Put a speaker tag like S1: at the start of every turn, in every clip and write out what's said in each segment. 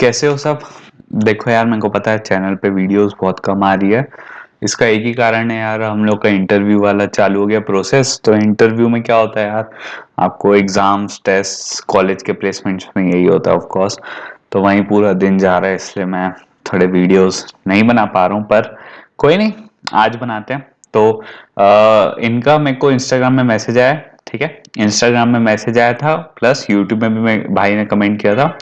S1: कैसे हो सब। देखो यार, मेरे को पता है चैनल पे वीडियोस बहुत कम आ रही है। इसका एक ही कारण है यार, हम लोग का इंटरव्यू वाला चालू हो गया प्रोसेस। तो इंटरव्यू में क्या होता है यार, आपको एग्जाम्स टेस्ट कॉलेज के प्लेसमेंट्स में यही होता है ऑफ कोर्स। तो वहीं पूरा दिन जा रहा है, इसलिए मैं थोड़े वीडियोस नहीं बना पा रहा हूँ, पर कोई नहीं, आज बनाते हैं। तो इनका मेरे को इंस्टाग्राम में मैसेज आया। ठीक है, इंस्टाग्राम में मैसेज आया था, प्लस यूट्यूब में भी भाई ने कमेंट किया था।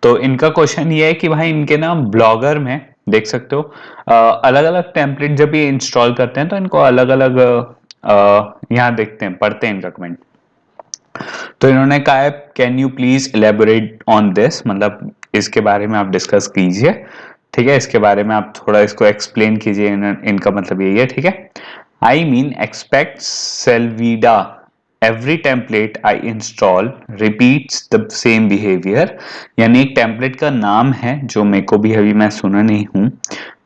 S1: तो इनका क्वेश्चन ये है कि भाई इनके ना ब्लॉगर में देख सकते हो अलग अलग टेम्पलेट जब ये इंस्टॉल करते हैं तो इनको अलग अलग यहाँ देखते हैं, पढ़ते हैं इनका कमेंट। तो इन्होंने कहा है, can you please elaborate on this, मतलब इसके बारे में आप डिस्कस कीजिए। ठीक है, इसके बारे में आप थोड़ा इसको एक्सप्लेन कीजिए। इनका मतलब यही है। ठीक है, I mean expect Selvida every template I install repeats the same behavior। यानी एक टेम्पलेट का नाम है जो मेरे को भी अभी मैं सुना नहीं हूँ,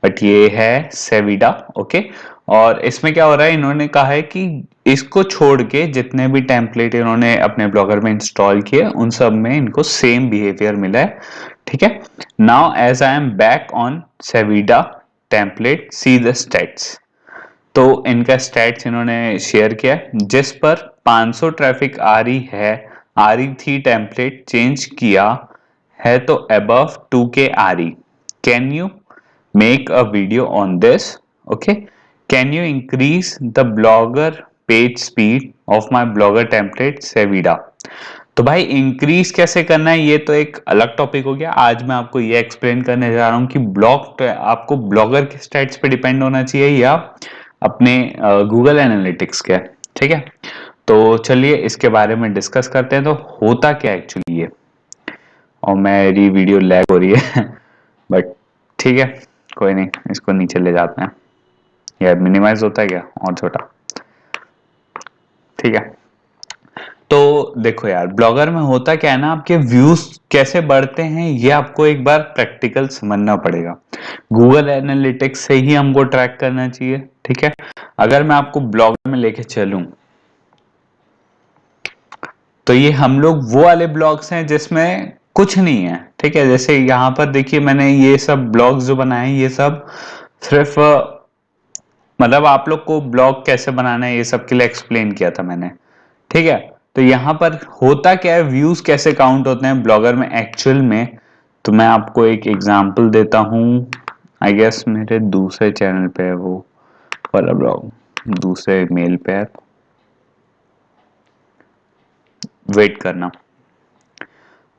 S1: बट ये है सेविडा। ओके, और इसमें क्या हो रहा है, इन्होंने कहा है कि इसको छोड़ के जितने भी टेम्पलेट इन्होंने अपने ब्लॉगर में इंस्टॉल किए उन सब में इनको सेम बिहेवियर मिला है। ठीक है, now as I am back on Sevida template see the stats. तो इनका स्टैट्स इन्होंने शेयर किया है, जिस पर 500 ट्रैफिक आ रही थी, टेम्पलेट चेंज किया है तो अबव 2K आ रही। Can you make a video on this? Okay, can you increase the blogger page speed of my blogger template Sevida? तो भाई इंक्रीज कैसे करना है ये तो एक अलग टॉपिक हो गया। आज मैं आपको ये एक्सप्लेन करने जा रहा हूँ कि ब्लॉग आपको ब्लॉगर के स्टैट्स पे डिपेंड होना चाहिए या अपने गूगल एनालिटिक्स के। ठीक है, तो चलिए इसके बारे में डिस्कस करते हैं। तो होता क्या एक्चुअली ये, और मेरी वीडियो लैग हो रही है बट ठीक है, कोई नहीं, इसको नीचे ले जाते हैं। यार मिनिमाइज होता है क्या और छोटा? ठीक है, तो देखो यार, ब्लॉगर में होता क्या है ना, आपके व्यूज कैसे बढ़ते हैं ये आपको एक बार प्रैक्टिकल समझना पड़ेगा। गूगल एनालिटिक्स से ही हमको ट्रैक करना चाहिए। ठीक है, अगर मैं आपको ब्लॉगर में लेके चलूं तो ये हम लोग वो वाले ब्लॉग्स हैं जिसमें कुछ नहीं है। ठीक है, जैसे यहाँ पर देखिए, मैंने ये सब ब्लॉग्स जो बनाए हैं ये सब सिर्फ मतलब आप लोग को ब्लॉग कैसे बनाना है ये सब के लिए एक्सप्लेन किया था मैंने। ठीक है, तो यहाँ पर होता क्या है, व्यूज कैसे काउंट होते हैं ब्लॉगर में एक्चुअल में। तो मैं आपको एक एग्जांपल देता हूँ। आई गेस मेरे दूसरे चैनल पे है वो वाला ब्लॉग, दूसरे मेल पे है, वेट करना।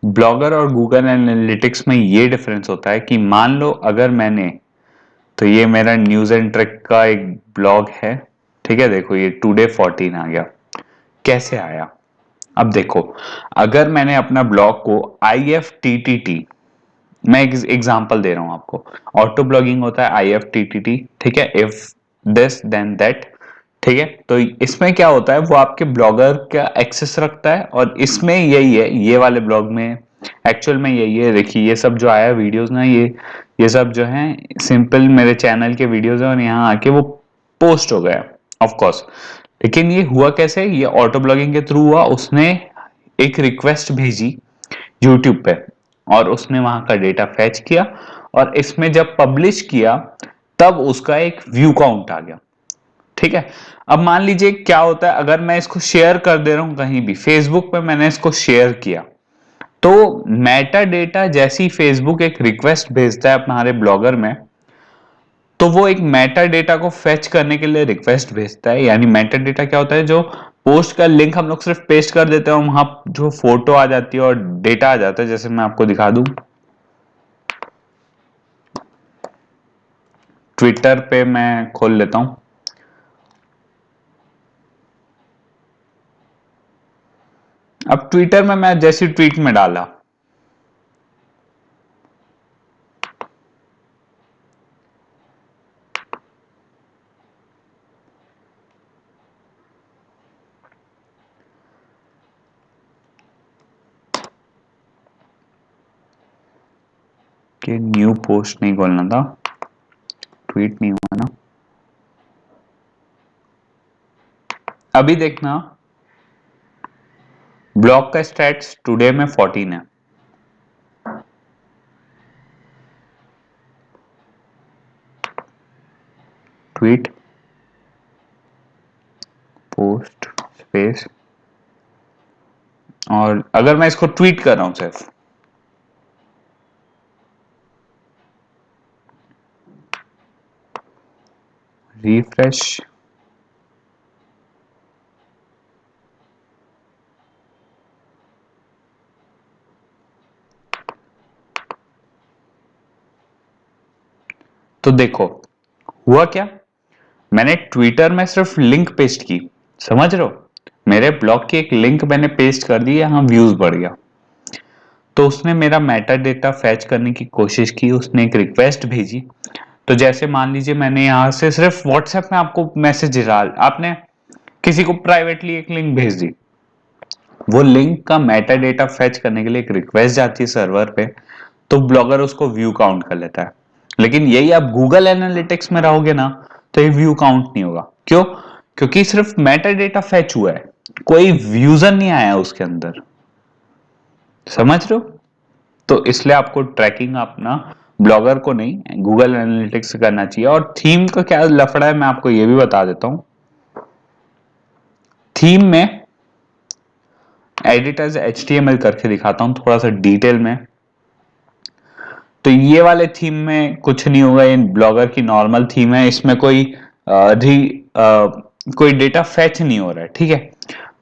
S1: ब्लॉगर और गूगल एनालिटिक्स में ये डिफरेंस होता है कि मान लो अगर मैंने, तो ये मेरा न्यूज एंड ट्रिक का एक ब्लॉग है। ठीक है, देखो ये टुडे 14 आ गया। कैसे आया, अब देखो, अगर मैंने अपना ब्लॉग को IFTTT, मैं एग्जांपल दे रहा हूं आपको, ऑटो ब्लॉगिंग होता है IFTTT। ठीक है, इफ दिस देन दैट। ठीक है, तो इसमें क्या होता है, वो आपके ब्लॉगर का एक्सेस रखता है, और इसमें यही है, ये वाले ब्लॉग में एक्चुअल में यही है। देखिए ये सब जो आया वीडियोस ना, ये सब जो है सिंपल मेरे चैनल के वीडियोस है, और यहाँ आके वो पोस्ट हो गया ऑफ कोर्स। लेकिन ये हुआ कैसे, ये ऑटो ब्लॉगिंग के थ्रू हुआ। उसने एक रिक्वेस्ट भेजी यूट्यूब पे, और उसने वहां का डेटा फैच किया, और इसमें जब पब्लिश किया तब उसका एक व्यू काउंट आ गया। ठीक है, अब मान लीजिए क्या होता है, अगर मैं इसको शेयर कर दे रहा हूं कहीं भी, फेसबुक पे मैंने इसको शेयर किया, तो मेटा डेटा जैसी फेसबुक एक रिक्वेस्ट भेजता है हमारे ब्लॉगर में, तो वो एक मेटा डेटा को फेच करने के लिए रिक्वेस्ट भेजता है। यानी मेटा डेटा क्या होता है, जो पोस्ट का लिंक हम लोग सिर्फ पेस्ट कर देते हैं, वहां जो फोटो आ जाती है और डेटा आ जाता है। जैसे मैं आपको दिखा दूं, ट्विटर पे मैं खोल लेता हूं। अब ट्विटर में मैं जैसी ट्वीट में डाला, कि न्यू पोस्ट नहीं खोलना था, ट्वीट नहीं हुआ ना, अभी देखना, ब्लॉग का स्टैट्स टुडे में 14 है। ट्वीट पोस्ट स्पेस, और अगर मैं इसको ट्वीट कर रहा हूं सिर्फ, रिफ्रेश, तो देखो हुआ क्या, मैंने ट्विटर में सिर्फ लिंक पेस्ट की, समझ रहे हो, मेरे ब्लॉग की एक लिंक मैंने पेस्ट कर दी, यहां व्यूज बढ़ गया। तो उसने मेरा मेटा डेटा फैच करने की कोशिश की, उसने एक रिक्वेस्ट भेजी। तो जैसे मान लीजिए मैंने यहां से सिर्फ व्हाट्सएप में आपको मैसेज डाल, आपने किसी को प्राइवेटली एक लिंक भेज दी, वो लिंक का मेटा डेटा फैच करने के लिए एक रिक्वेस्ट जाती है सर्वर पे, तो ब्लॉगर उसको व्यू काउंट कर लेता है। लेकिन यही आप गूगल एनालिटिक्स में रहोगे ना, तो ये व्यू काउंट नहीं होगा। क्यों? क्योंकि सिर्फ मेटा डेटा फैच हुआ है, कोई व्यूजर नहीं आया उसके अंदर, समझ रहे हो। तो इसलिए आपको ट्रैकिंग अपना ब्लॉगर को नहीं, गूगल एनालिटिक्स से करना चाहिए। और थीम का क्या लफड़ा है मैं आपको ये भी बता देता हूं। थीम में एडिटर्स HTML करके दिखाता हूं थोड़ा सा डिटेल में। तो ये वाले थीम में कुछ नहीं होगा, ये ब्लॉगर की नॉर्मल थीम है, इसमें कोई डेटा फैच नहीं हो रहा है, ठीक है।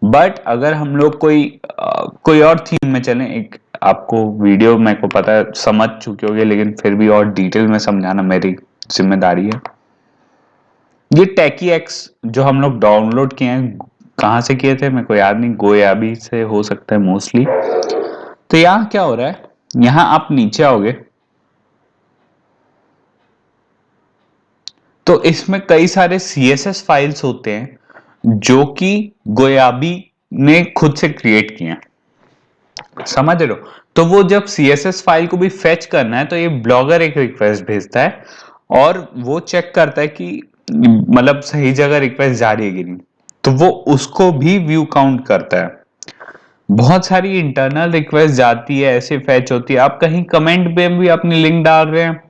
S1: बट अगर हम लोग कोई और थीम में चलें, एक आपको वीडियो मेरे को पता है समझ चुके होगे, लेकिन फिर भी और डिटेल में समझाना मेरी जिम्मेदारी है। ये टैकी एक्स जो हम लोग डाउनलोड किए हैं, कहाँ से किए थे मेरे को याद नहीं, गोयाबी से हो सकता है मोस्टली। तो यहाँ क्या हो रहा है, यहाँ आप नीचे आओगे तो इसमें कई सारे CSS फाइल्स होते हैं जो कि गोयाबी ने खुद से क्रिएट किए हैं, समझ रहे हो। तो वो जब CSS फाइल को भी फेच करना है, तो ये ब्लॉगर एक रिक्वेस्ट भेजता है और वो चेक करता है कि मतलब सही जगह रिक्वेस्ट जा रही है कि नहीं, तो वो उसको भी व्यू काउंट करता है। बहुत सारी इंटरनल रिक्वेस्ट जाती है, ऐसे फैच होती है, आप कहीं कमेंट में भी अपनी लिंक डाल रहे हैं,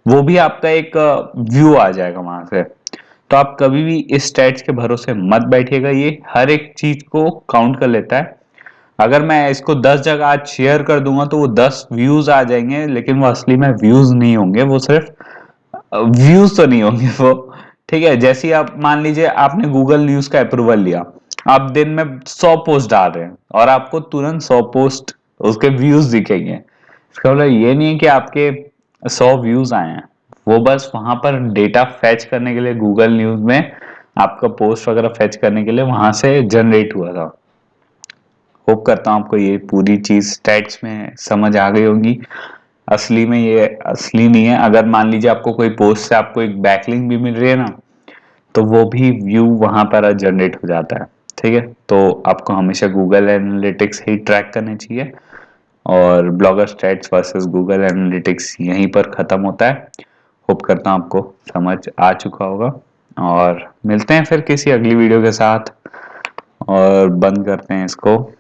S1: वो भी आपका एक व्यू आ जाएगा वहां से। तो आप कभी भी इस स्टैट्स के भरोसे मत बैठिएगा, ये हर एक चीज को काउंट कर लेता है। अगर मैं इसको 10 जगह आज शेयर कर दूंगा तो वो 10 व्यूज आ जाएंगे, लेकिन वो असली में व्यूज नहीं होंगे, वो सिर्फ व्यूज तो नहीं होंगे वो, ठीक है। जैसे ही आप मान लीजिए आपने गूगल न्यूज का अप्रूवल लिया, आप दिन में 100 पोस्ट डाल रहे हैं और आपको तुरंत 100 पोस्ट उसके व्यूज दिखेंगे, इसका मतलब ये नहीं है कि आपके 100 व्यूज आए हैं, वो बस वहां पर डेटा फैच करने के लिए गूगल न्यूज में आपका पोस्ट वगैरह फैच करने के लिए वहां से जनरेट हुआ था। होप करता हूँ आपको ये पूरी चीज स्टैट्स में समझ आ गई होगी। असली में ये असली नहीं है, अगर मान लीजिए आपको कोई पोस्ट से आपको एक बैकलिंक भी मिल रही है ना, तो वो भी व्यू वहां पर जनरेट हो जाता है, ठीक है। तो आपको हमेशा गूगल एनालिटिक्स ही ट्रैक करने चाहिए, और blogger stats versus Google analytics यहीं पर खत्म होता है। होप करता हूँ आपको समझ आ चुका होगा, और मिलते हैं फिर किसी अगली वीडियो के साथ, और बंद करते हैं इसको।